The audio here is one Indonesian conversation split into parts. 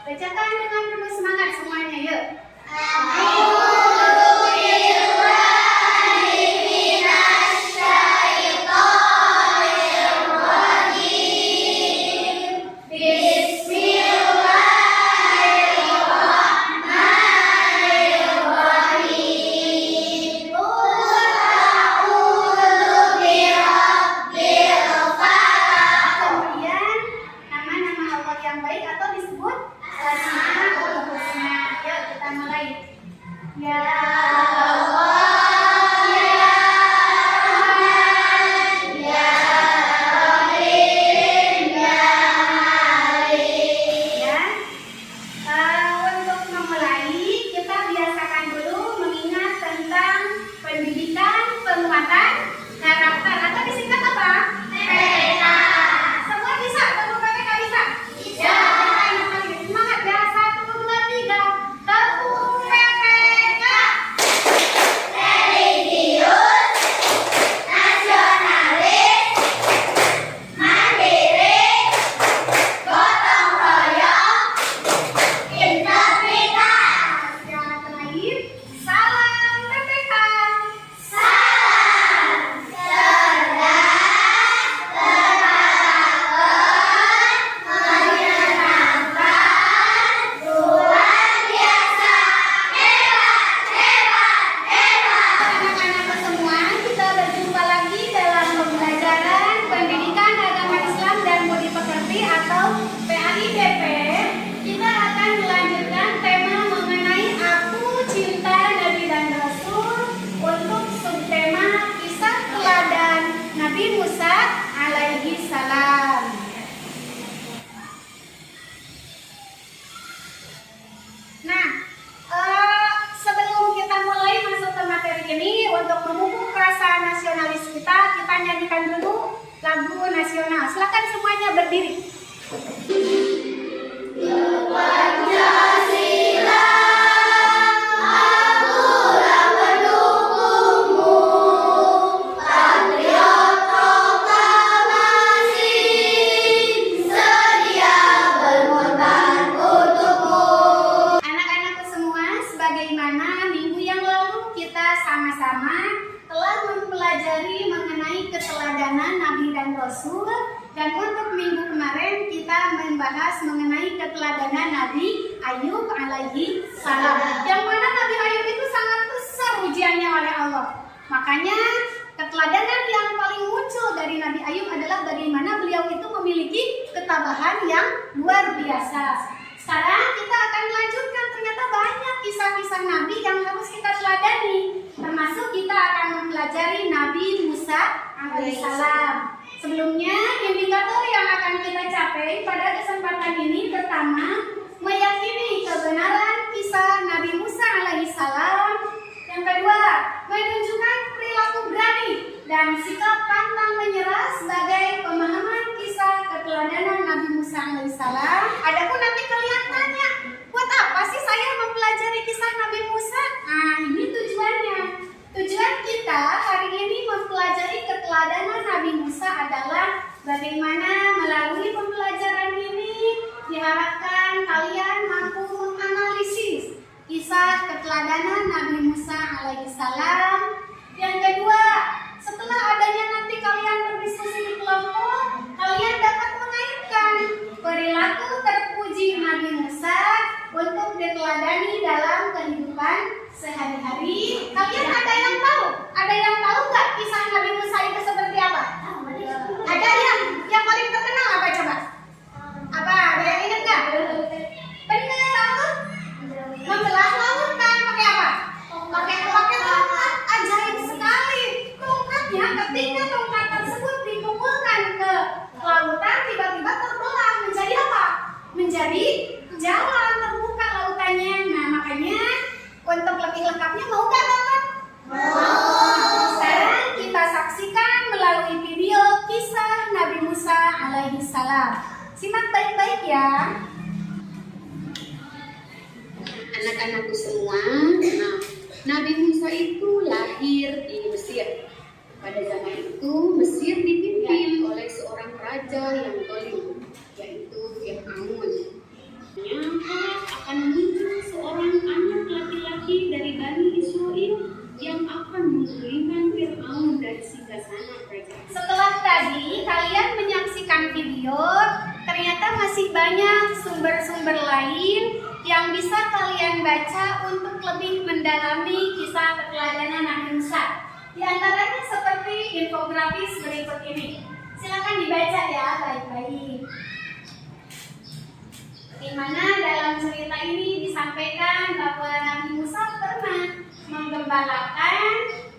Bacakan dengan penuh semangat semuanya, yuk. Kita nyanyikan dulu lagu nasional. Silakan semuanya berdiri. Anak-anakku semua, sebagaimana minggu yang lalu kita sama-sama telah mempelajari mengenai keteladanan Nabi dan Rasul, dan untuk minggu kemarin kita membahas mengenai keteladanan Nabi Ayub alaihi salam, yang mana Nabi Ayub itu sangat besar ujiannya oleh Allah. Makanya keteladanan yang paling muncul dari Nabi Ayub adalah bagaimana beliau itu memiliki ketabahan yang luar biasa. Sekarang kita akan lanjutkan, ternyata banyak kisah-kisah Nabi yang harus kita teladani. Termasuk kita akan mempelajari Nabi Musa alaihissalam. Sebelumnya, indikator yang akan kita capai pada kesempatan ini pertama, meyakini kebenaran kisah Nabi Musa alaihissalam. Yang kedua, menunjukkan perilaku berani dan sikap pantang menyerah sebagai pemahaman kisah keteladanan Nabi Musa alaihissalam. Adapun nanti kalian tanya, buat apa sih saya mempelajari kisah Nabi Musa? Nah, ini tujuannya. Tujuan kita hari ini mempelajari keteladanan Nabi Musa adalah bagaimana melalui pembelajaran ini diharapkan kalian mampu menganalisis kisah keteladanan Nabi Musa alaihissalam. Yang kedua, setelah adanya nanti kalian berdiskusi di kelompok, kalian dapat mengaitkan perilaku terpuji Nabi Musa untuk diteladani dalam kehidupan sehari-hari. Kalian ada yang tahu? Ada yang tahu nggak kisah Nabi Musa itu seperti apa? Ada yang paling terkenal apa coba? Apa? Ada yang ingat nggak? Benar, apa? Membelah lautan pakai apa? Pakai tongkat ajaib sekali. Tongkatnya ketika tongkat tersebut dipukulkan ke lautan, tiba-tiba terbelah menjadi apa? Menjadi jalan, terbuka lautannya. Nah, makanya untuk lebih lengkapnya mau nggak nonton? Mau. Sekarang kita saksikan melalui video kisah Nabi Musa alaihissalam. Simak baik-baik ya. Anak-anakku semua, Nabi Musa itu lahir di Mesir. Pada zaman itu Mesir dipimpin oleh seorang raja yang zalim, yaitu Fir'aun. bahwasanya kelak akan muncul seorang anak laki-laki dari Bani Israel yang akan menggulingkan Fir'aun dari singgasana kerajaan. Setelah tadi kalian menyaksikan video, ternyata masih banyak sumber-sumber lain yang bisa kalian baca untuk lebih mendalami kisah keteladanan Nabi Musa. Di antaranya seperti infografis berikut ini. Silakan dibaca ya baik-baik. Di mana dalam cerita ini disampaikan bahwa Nabi Musa pernah menggembalakan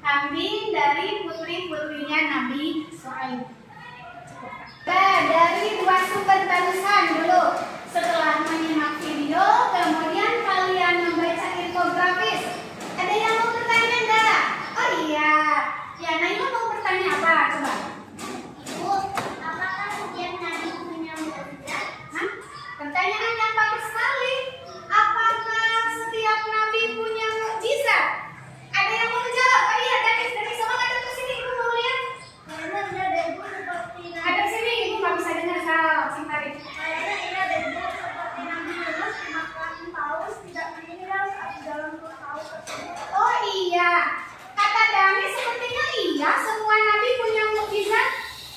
kambing dari putri-putrinya Nabi Shu'aib. Dari dua sumber barusan dulu. Setelah menyimak video, kemudian kalian membaca infografis. Ada yang mau bertanya enggak? Oh iya. Ya, Naila mau bertanya apa? Coba. Ibu, apakah setiap nabi punya mukjizat? Hah? Pertanyaan yang bagus sekali. Apakah setiap nabi punya mukjizat? Ada yang mau menjawab? Oh iya, dari semua ada ke sini, Ibu mau lihat? Kayaknya ada Ibu seperti ada sini, Ibu nggak bisa dengar salah, singkarin. Kayaknya ini ada Ibu seperti Nabi Yunus dimakan paus tidak meninggal saat di dalam perut paus tersebut. Oh iya, kata Dani sepertinya iya, semua nabi punya mukjizat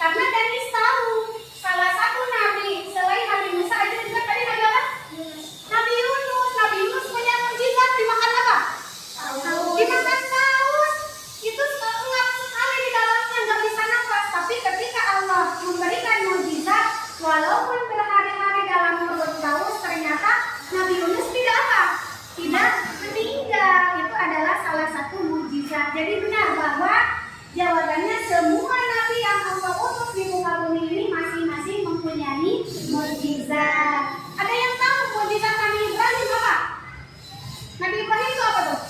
karena Dani tahu salah satu nabi selain Nabi Musa aja juga tadi Nabi apa? Nabi Yunus. Nabi Yunus punya mukjizat dimakan apa? Dimakan paus. Itu ngap sekali di dalamnya, nggak bisa nafas. Tapi ketika Allah memberikan mukjizat, walaupun berhari-hari dalam perut paus, ternyata Nabi Yunus tidak apa? Tidak meninggal. Itu adalah salah satu mukjizat. Jadi benar bahwa jawabannya semua nabi yang Allah utus di muka bumi ini masing-masing mempunyai mukjizat. Ada yang tahu mukjizat Nabi Ibrahim apa? Nabi Ibrahim itu apa tuh?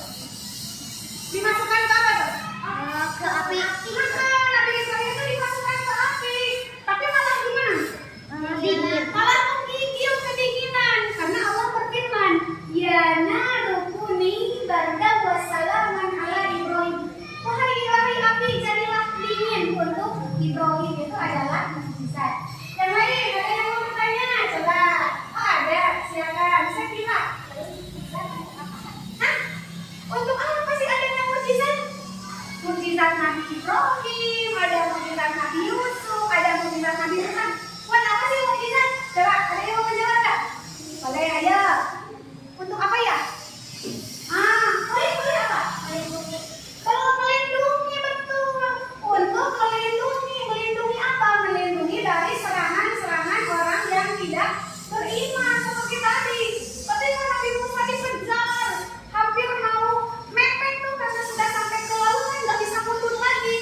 Dimasukkan ke apa tuh? Ke api. Maka Nabi Ibrahim itu dimasukkan ke api. Tapi malah gimana? Dingin. Malah menggigil kedinginan. Karena Allah berfirman, ya narukuni barda wassalaman ala Ibrahim. Wahai api, jadilah dingin untuk Ibrahim. Itu adalah mukjizat. Yang lain, ada yang mau bertanya? Coba. Oh ada, silakan. Saya kira. Hah? Untuk apa sih adanya mukjizat? Mukjizat Nabi Ibrahim, ada mukjizat Nabi Yusuf, ada mukjizat Nabi Musa. Buat apa sih mukjizat? Coba, ada yang mau menjawab nggak? Boleh, ayo. Untuk apa ya? Boleh apa? Kalau melindungi, betul. Untuk melindungi apa? Melindungi dari serangan-serangan orang yang tidak beriman seperti tadi. Ketika Nabi Musa dikejar, hampir mau mepet tuh karena sudah sampai ke lautan, nggak bisa mundur lagi.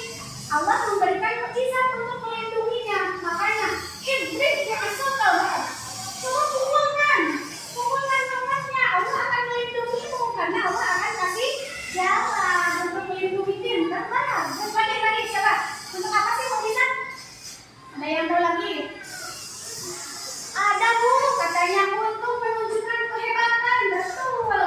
Allah memberikan mukjizat untuk melindunginya. Makanya Iblis yang asal semua pukulkan tempatnya. Allah akan melindungimu karena Allah akan kasih jalan untuk melindungi tim. Terbang. Lagi coba. Untuk apa sih mukjizat? Ada yang tahu lagi? Ada Bu, katanya untuk menunjukkan kehebatan. Betul.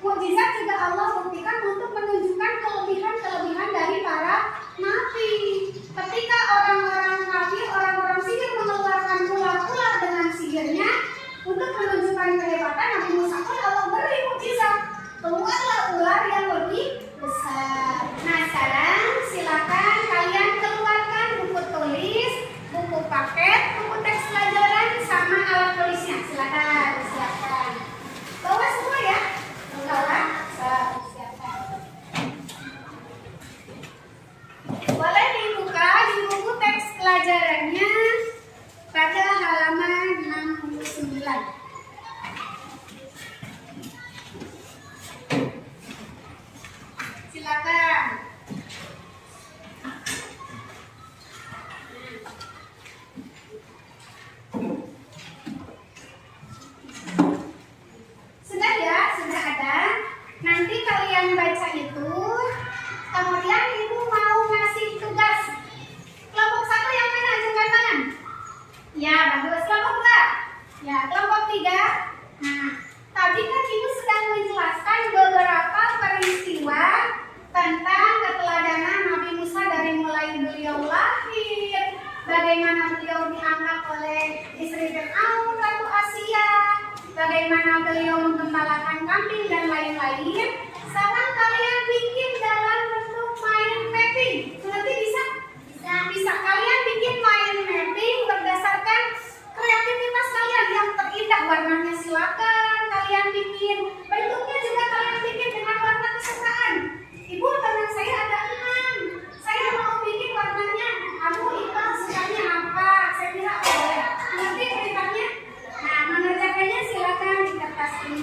Mukjizat juga Allah buktikan untuk menunjukkan kelebihan-kelebihan dari para nabi. Ketika orang-orang kafir, orang-orang sihir mengeluarkan ular-ular dengan sihirnya untuk menunjukkan kehebatan, Nabi Musa pun Allah beri mukjizat. Keluarlah ular yang lebih besar. Nah sekarang silakan kalian keluarkan buku tulis, buku paket, buku teks pelajaran sama alat tulisnya. Silakan. Bawa semua ya. Bawa. Silakan. Boleh dibuka di buku teks pelajarannya pada halaman 69. Silakan. Sudah ya, sudah ada. Nanti kalian baca itu, kemudian Ibu mau ngasih tugas. Kelompok 1 yang mana? Angkat tangan. Ya, bagus. Kelompok 2. Ya, kelompok 3. Nah, tadi kan Ibu sedang menjelaskan beberapa peristiwa tentang keteladanan Nabi Musa dari mulai beliau lahir, bagaimana beliau dianggap oleh istri Fir'aun, Ratu Asia, bagaimana beliau menggembalakan kambing dan lain-lain. Sekarang kalian bikin dalam bentuk main mapping. Nanti bisa? Bisa. Kalian bikin main mapping berdasarkan kreativitas kalian yang terindah. Warnanya silakan kalian bikin. Bentuknya juga kalian bikin dengan warna kesukaan. Ibu, teman saya ada 6. Saya mau bikin warnanya. Kamu Iqbal sukanya apa? Saya bilang boleh. Nanti ceritanya. Nah, mengerjakannya silakan di kertas ini.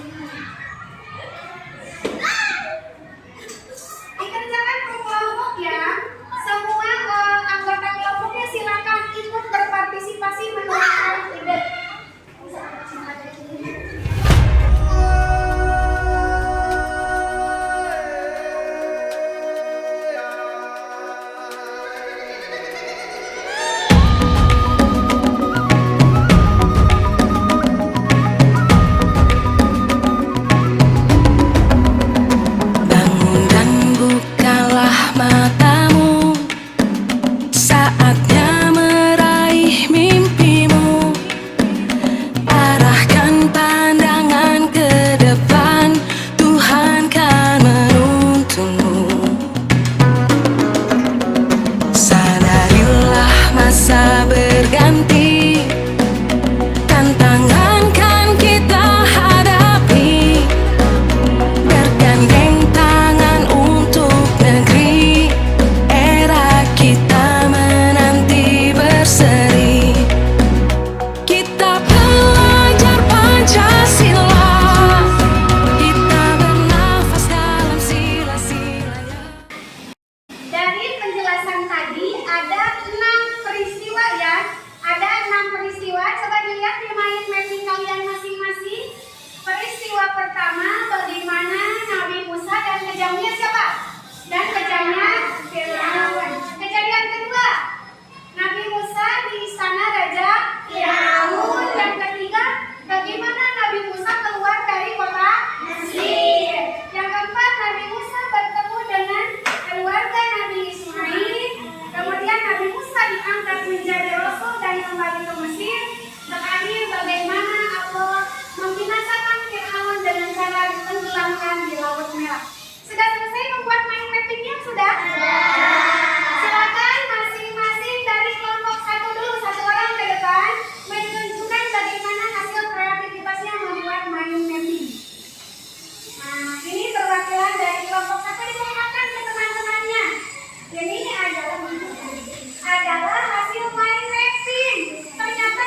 Dikerjakan per kelompok ya. Semua anggota kelompoknya silakan ikut berpartisipasi menuliskan ide. Adalah hasil main mapping. Ternyata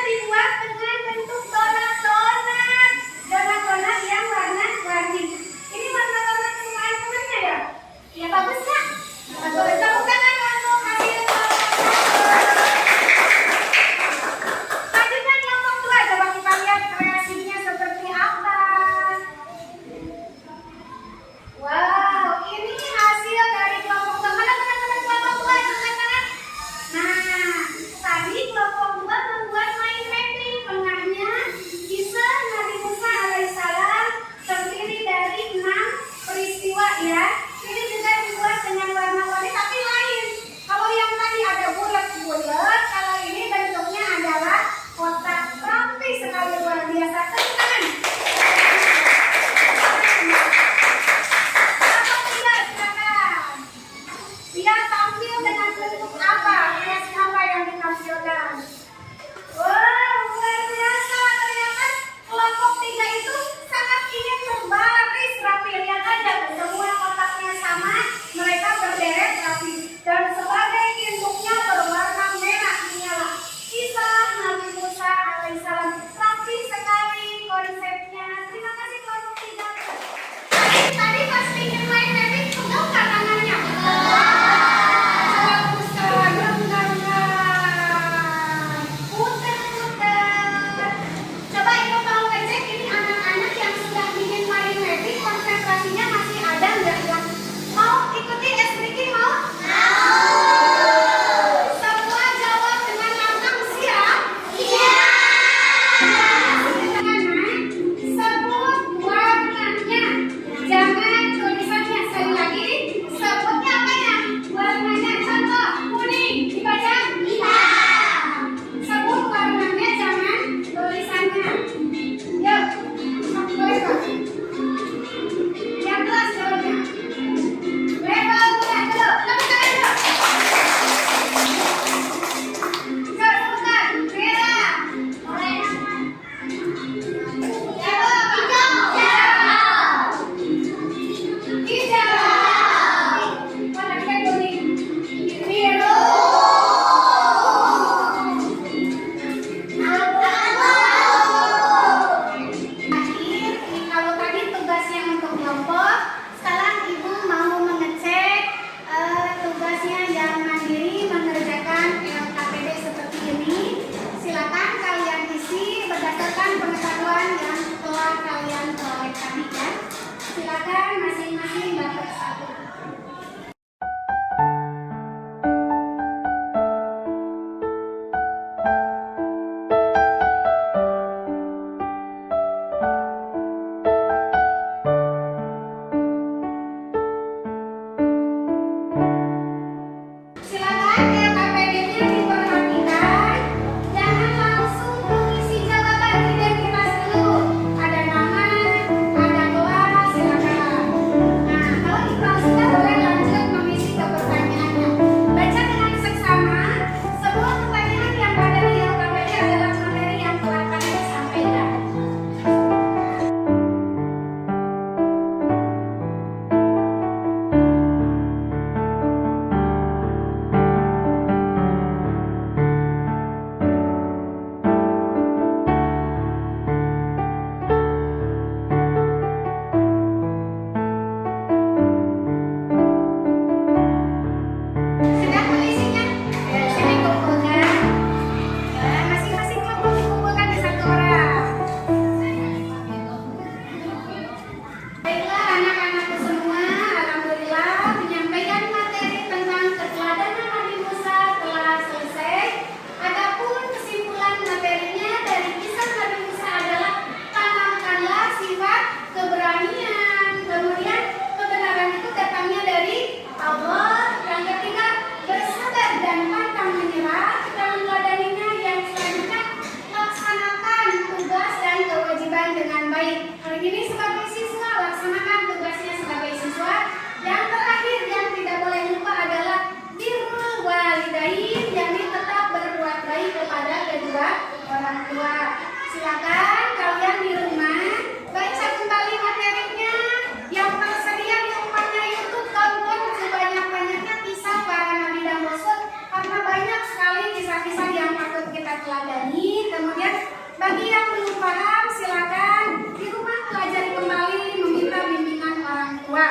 Bagi yang belum paham, silakan di rumah pelajari kembali meminta bimbingan orang tua.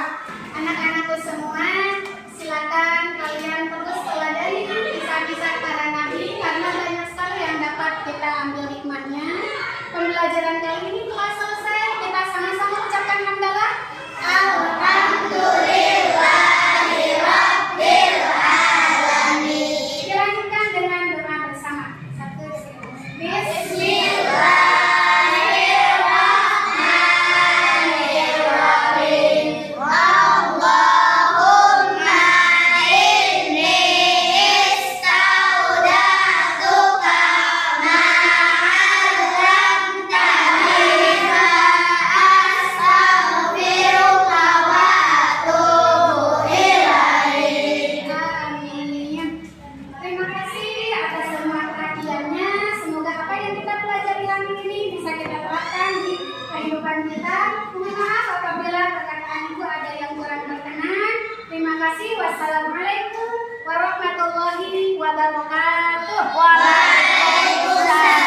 Anak-anakku semua, silakan kalian terus teladani kisah-kisah para nabi karena banyak sekali yang dapat kita ambil hikmahnya. Pembelajaran kali ini telah selesai. Kita sama-sama ucapkan hamdalah. Alhamdulillahirabbil alamin. Dilanjutkan dengan doa bersama. Satu, Bismillahirrahmanirrahim. Allahumma inni istaudatuka ma 'allamtani fa astaghfiruka wa atubu ilaik. Amin. Terima kasih atas semua perhatiannya. Semoga apa yang kita pelajari hari ini bisa kita terapkan di kehidupan kita. Mohon maaf apabila perkataan ibu ada yang kurang berkenan. Terima kasih. Wassalamualaikum warahmatullahi wabarakatuh. Waalaikumsalam.